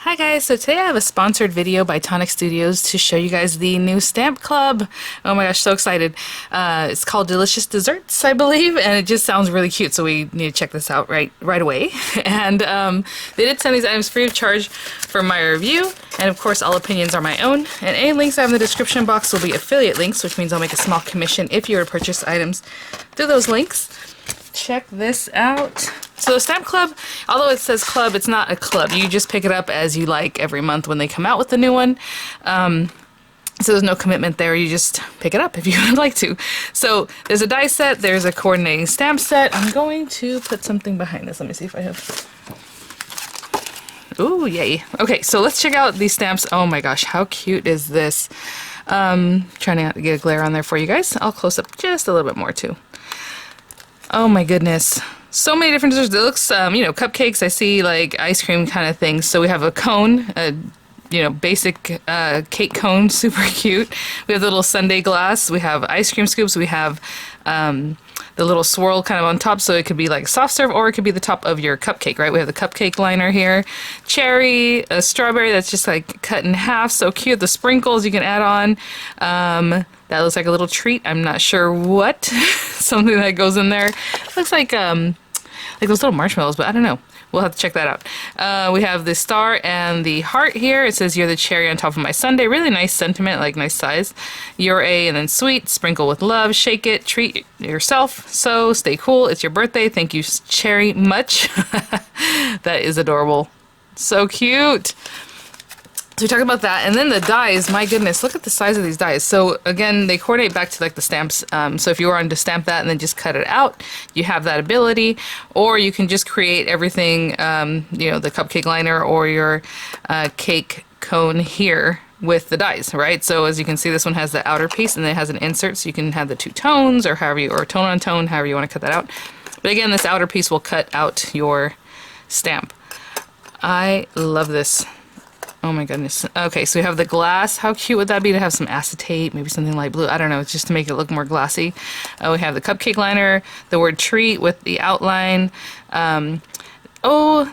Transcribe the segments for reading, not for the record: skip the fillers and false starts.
Hi guys, so today I have a sponsored video by Tonic Studios to show you guys the new stamp club. Oh my gosh, so excited. It's called Delicious Desserts, I believe, and it just sounds really cute, so we need to check this out right away. And they did send these items free of charge for my review, and of course all opinions are my own. And any links I have in the description box will be affiliate links, which means I'll make a small commission if you were to purchase items through those links. Check this out. So the stamp club, although it says club, it's not a club. You just pick it up as you like every month when they come out with the new one. So there's no commitment there. You just pick it up if you would like to. So there's a die set. There's a coordinating stamp set. I'm going to put something behind this. Let me see if I have... Ooh, yay. Okay, so let's check out these stamps. Oh my gosh, how cute is this? Trying not to get a glare on there for you guys. I'll close up just a little bit more too. Oh my goodness. So many different desserts. It looks, you know, cupcakes. I see like ice cream kind of things. So we have a cone, you know, basic cake cone, super cute. We have the little sundae glass. We have ice cream scoops. We have the little swirl kind of on top, so it could be like soft serve or it could be the top of your cupcake, right? We have the cupcake liner here. Cherry, a strawberry that's just like cut in half. So cute. The sprinkles you can add on. That looks like a little treat. I'm not sure what. Something that goes in there. Looks like those little marshmallows, but I don't know. We'll have to check that out. We have the star and the heart here. It says you're the cherry on top of my sundae. Really nice sentiment, like nice size. You're a and then sweet. Sprinkle with love. Shake it. Treat yourself. So stay cool. It's your birthday. Thank you, cherry, much. That is adorable. So cute. So we talked about that, and then the dies, my goodness, look at the size of these dies. So again, they coordinate back to like the stamps, so if you wanted to stamp that and then just cut it out, you have that ability, or you can just create everything, you know, the cupcake liner or your cake cone here with the dies, right? So as you can see, this one has the outer piece and then it has an insert, so you can have the two tones or however you, or tone on tone, however you want to cut that out. But again, this outer piece will cut out your stamp. I love this. Oh my goodness. Okay, so we have the glass. How cute would that be to have some acetate, maybe something light blue? I don't know, just to make it look more glossy. We have the cupcake liner, the word treat with the outline. Oh,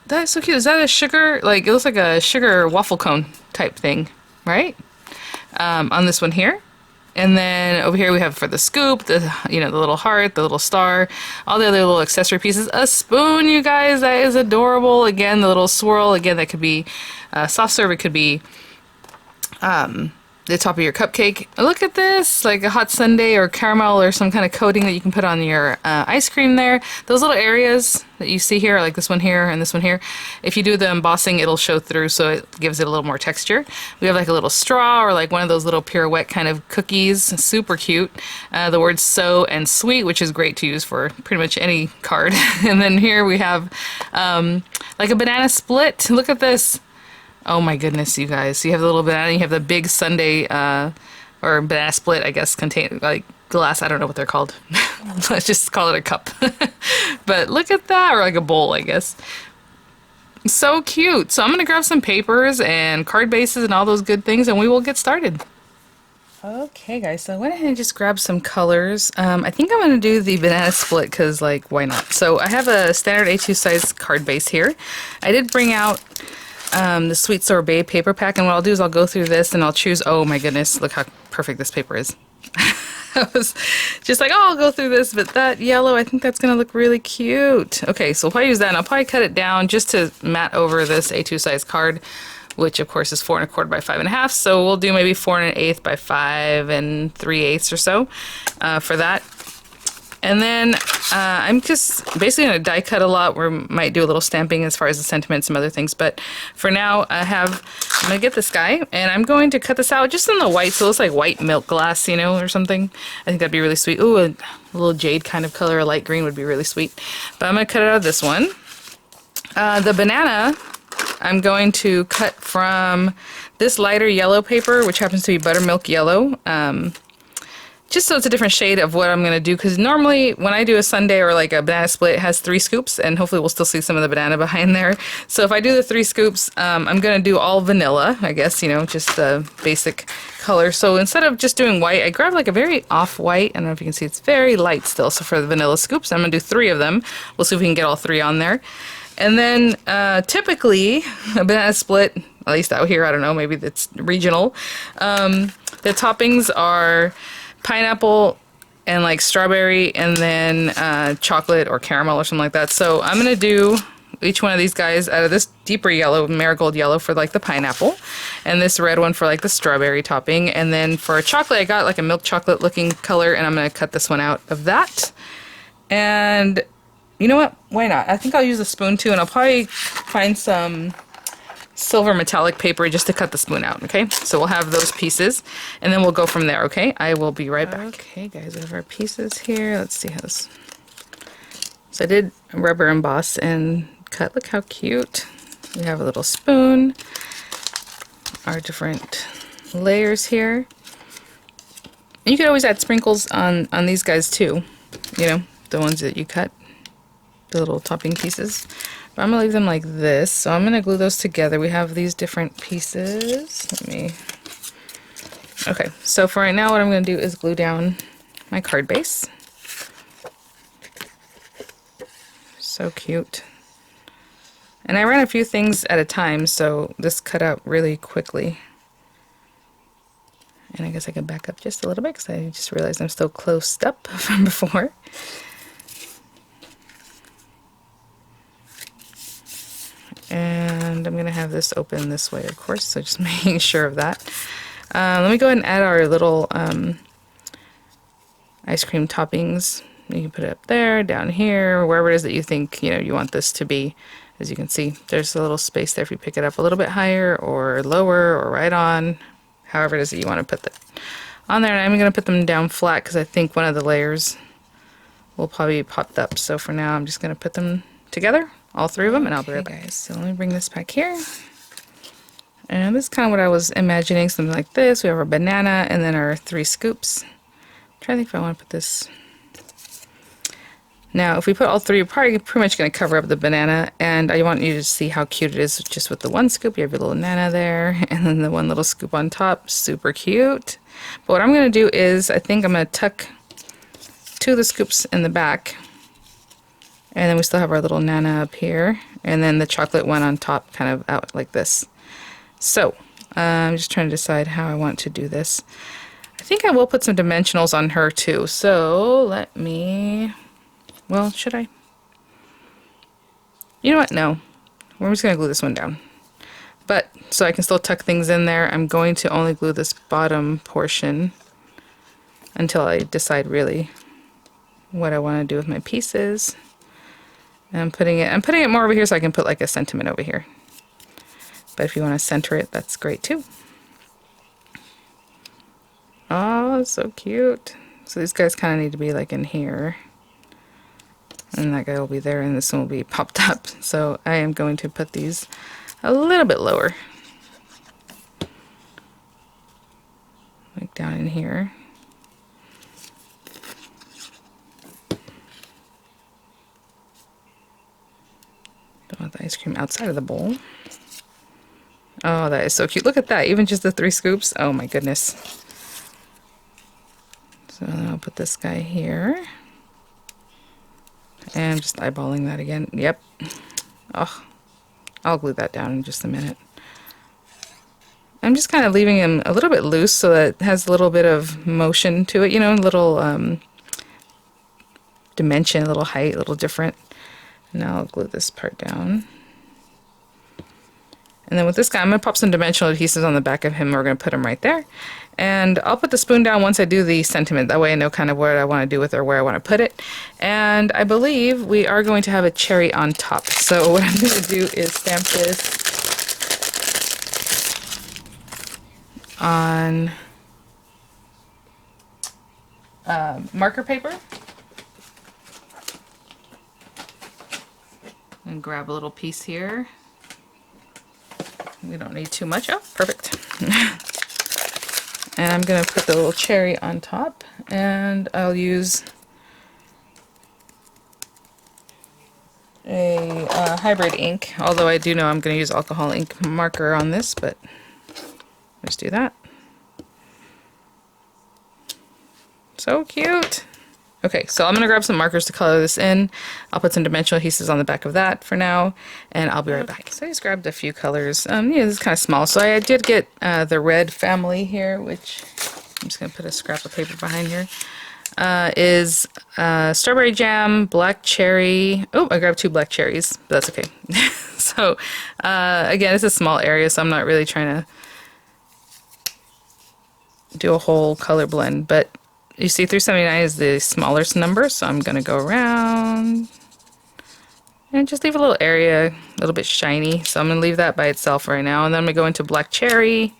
that's so cute. Is that a sugar? Like, it looks like a sugar waffle cone type thing, right? On this one here. And then over here we have for the scoop, the, you know, the little heart, the little star, all the other little accessory pieces. A spoon, you guys, that is adorable. Again, the little swirl, again, that could be soft serve, it could be the top of your cupcake. Look at this, like a hot sundae or caramel or some kind of coating that you can put on your ice cream there. Those little areas that you see here, like this one here and this one here, if you do the embossing, it'll show through, so it gives it a little more texture. We have like a little straw or like one of those little pirouette kind of cookies, super cute. The words so and sweet, which is great to use for pretty much any card. And then here we have like a banana split. Look at this. Oh my goodness, you guys. So you have the little banana, you have the big sundae, or banana split, I guess, contain like glass, I don't know what they're called. Let's just call it a cup. But look at that, or like a bowl, I guess. So cute. So I'm gonna grab some papers and card bases and all those good things, and we will get started. Okay guys, so I went ahead and just grabbed some colors. I think I'm going to do the banana split because, like, why not? So I have a standard A2 size card base here. I did bring out the Sweet Sorbet paper pack, and what I'll do is I'll go through this and I'll choose, oh my goodness, look how perfect this paper is. I was just like, oh, I'll go through this, but that yellow, I think that's going to look really cute. Okay, so if I use that, and I'll probably cut it down just to mat over this A2 size card, which of course is 4 1/4 by 5 1/2, so we'll do maybe 4 1/8 by 5 3/8 or so for that. And then I'm just basically going to die cut a lot. We might do a little stamping as far as the sentiment, some other things. But for now, I'm going to get this guy, and I'm going to cut this out just in the white, so it looks like white milk glass, you know, or something. I think that'd be really sweet. Ooh, a little jade kind of color, a light green would be really sweet. But I'm going to cut it out of this one. The banana, I'm going to cut from this lighter yellow paper, which happens to be buttermilk yellow. Just so it's a different shade of what I'm going to do, because normally when I do a sundae or like a banana split, it has 3 scoops, and hopefully we'll still see some of the banana behind there. So if I do the 3 scoops, I'm going to do all vanilla, I guess, you know, just the basic color. So instead of just doing white, I grabbed like a very off-white. I don't know if you can see, it's very light still. So for the vanilla scoops, I'm going to do 3 of them. We'll see if we can get all 3 on there. And then typically a banana split, at least out here, I don't know, maybe it's regional. The toppings are pineapple and like strawberry and then chocolate or caramel or something like that. So I'm gonna do each one of these guys out of this deeper yellow, marigold yellow, for like the pineapple, and this red one for like the strawberry topping. And then for chocolate, I got like a milk chocolate looking color, and I'm gonna cut this one out of that. And you know what? Why not? I think I'll use a spoon too, and I'll probably find some silver metallic paper just to cut the spoon out, okay? So we'll have those pieces, and then we'll go from there, okay? I will be right back. Okay, guys, we have our pieces here. Let's see how this... So I did rubber emboss and cut. Look how cute. We have a little spoon, our different layers here. And you could always add sprinkles on these guys too, you know, the ones that you cut, the little topping pieces. But I'm gonna leave them like this, so I'm gonna glue those together. We have these different pieces. Okay, so for right now, what I'm gonna do is glue down my card base. So cute. And I ran a few things at a time, so this cut out really quickly. And I guess I can back up just a little bit because I just realized I'm still closed up from before. And I'm going to have this open this way, of course, so just making sure of that. Let me go ahead and add our little ice cream toppings. You can put it up there, down here, wherever it is that you think you want this to be. As you can see, there's a little space there if you pick it up a little bit higher or lower or right on, however it is that you want to put that on there. And I'm going to put them down flat because I think one of the layers will probably be popped up. So for now, I'm just going to put them together, all three of them, and I'll be right back. Guys, so let me bring this back here. And this is kind of what I was imagining, something like this. We have our banana and then our 3 scoops. I'm trying to think if I want to put this... Now, if we put all 3, you're probably pretty much going to cover up the banana, and I want you to see how cute it is just with the 1 scoop. You have your little nana there, and then the 1 little scoop on top. Super cute. But what I'm going to do is, I think I'm going to tuck 2 of the scoops in the back, and then we still have our little nana up here, and then the chocolate one on top kind of out like this. So, I'm just trying to decide how I want to do this. I think I will put some dimensionals on her too, so let me... Well, should I? You know what? No. We're just going to glue this one down. But, so I can still tuck things in there, I'm going to only glue this bottom portion until I decide really what I want to do with my pieces. And I'm putting it more over here so I can put like a sentiment over here. But if you want to center it, that's great too. Oh, so cute. So these guys kind of need to be like in here. And that guy will be there, and this one will be popped up. So I am going to put these a little bit lower. Like down in here. Don't want the ice cream outside of the bowl. Oh, that is so cute. Look at that. Even just the 3 scoops. Oh my goodness. So then I'll put this guy here. And I'm just eyeballing that again. Yep. Oh, I'll glue that down in just a minute. I'm just kind of leaving him a little bit loose so that it has a little bit of motion to it, a little dimension, a little height, a little different. Now I'll glue this part down. And then with this guy, I'm going to pop some dimensional adhesives on the back of him. We're going to put him right there. And I'll put the spoon down once I do the sentiment. That way I know kind of what I want to do with it or where I want to put it. And I believe we are going to have a cherry on top. So what I'm going to do is stamp this on marker paper. And grab a little piece here. We don't need too much. Oh, perfect. And I'm going to put the little cherry on top, and I'll use a hybrid ink, although I do know I'm going to use alcohol ink marker on this, but let's do that. So cute. Okay, so I'm gonna grab some markers to color this in. I'll put some dimensional adhesives on the back of that for now, and I'll be right back. So I just grabbed a few colors. Yeah, this is kind of small. So I did get the red family here, which I'm just gonna put a scrap of paper behind here. Is strawberry jam, black cherry. Oh, I grabbed 2 black cherries, but that's okay. So again, it's a small area, so I'm not really trying to do a whole color blend, but you see 379 is the smallest number, so I'm gonna go around and just leave a little area, a little bit shiny. So I'm gonna leave that by itself right now, and then I'm gonna go into black cherry.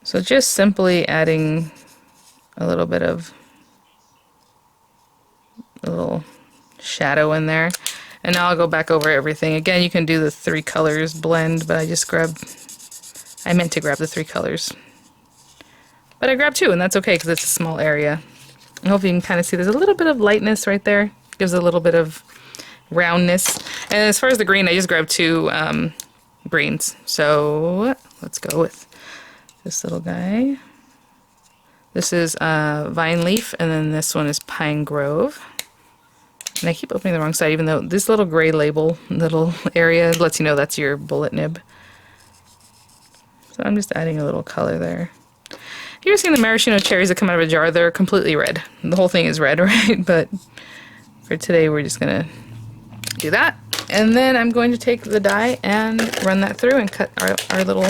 So just simply adding a little bit of a little shadow in there, and now I'll go back over everything. Again, you can do the 3 colors blend, but I meant to grab the 3 colors. But I grabbed 2, and that's okay because it's a small area. I hope you can kind of see there's a little bit of lightness right there. Gives a little bit of roundness. And as far as the green, I just grabbed 2 greens. So let's go with this little guy. This is Vine Leaf, and then this one is Pine Grove. And I keep opening the wrong side, even though this little gray label, little area, lets you know that's your bullet nib. So I'm just adding a little color there. You ever seen the maraschino cherries that come out of a jar? They're completely red. The whole thing is red, right? But for today, we're just gonna do that. And then I'm going to take the die and run that through and cut our little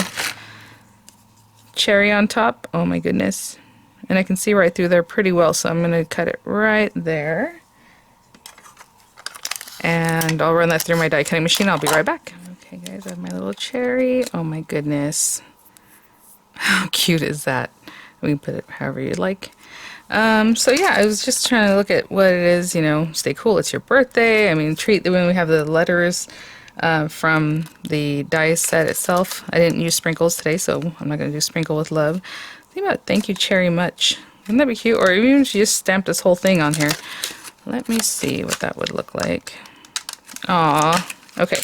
cherry on top. Oh my goodness. And I can see right through there pretty well, so I'm gonna cut it right there. And I'll run that through my die cutting machine. I'll be right back. Okay guys, I have my little cherry. Oh my goodness. How cute is that? We can put it however you'd like. So yeah, I was just trying to look at what it is, you know, stay cool, it's your birthday. I mean, treat when we have the letters from the die set itself. I didn't use sprinkles today, so I'm not going to do sprinkle with love. Think about thank you cherry much. Wouldn't that be cute? Or even if you just stamped this whole thing on here. Let me see what that would look like. Aw, okay.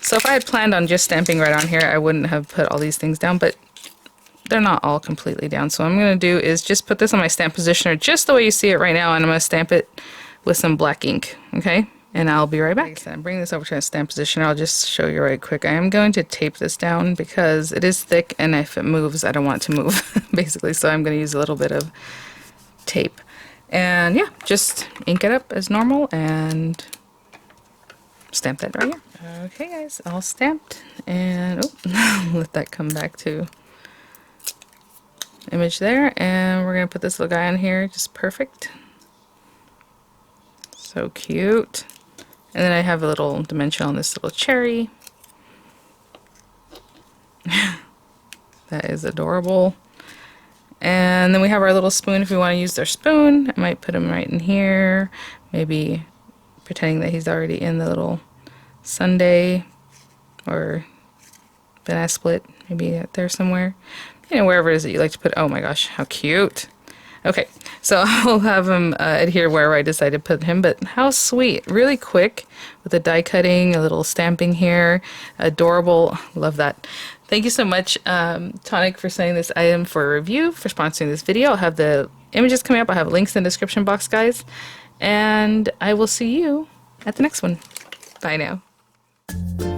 So if I had planned on just stamping right on here, I wouldn't have put all these things down, but they're not all completely down. So what I'm going to do is just put this on my stamp positioner just the way you see it right now, and I'm going to stamp it with some black ink, okay? And I'll be right back. I'm bringing this over to a stamp positioner. I'll just show you right quick. I am going to tape this down because it is thick, and if it moves, I don't want it to move, basically. So I'm going to use a little bit of tape. And yeah, just ink it up as normal and stamp that right here. Okay guys, all stamped, and oh, let that come back to image there, and we're gonna put this little guy on here, just perfect. So cute. And then I have a little dimension on this little cherry. That is adorable. And then we have our little spoon if we want to use their spoon. I might put him right in here, maybe pretending that he's already in the little sundae or banana split, maybe out there somewhere. You know, wherever it is that you like to put. Oh my gosh, how cute. Okay, so I'll have him adhere wherever I decide to put him, but how sweet. Really quick with the die cutting, a little stamping here. Adorable. Love that. Thank you so much, Tonic, for sending this item for review, for sponsoring this video. I'll have the images coming up. I'll have links in the description box, guys. And I will see you at the next one. Bye now.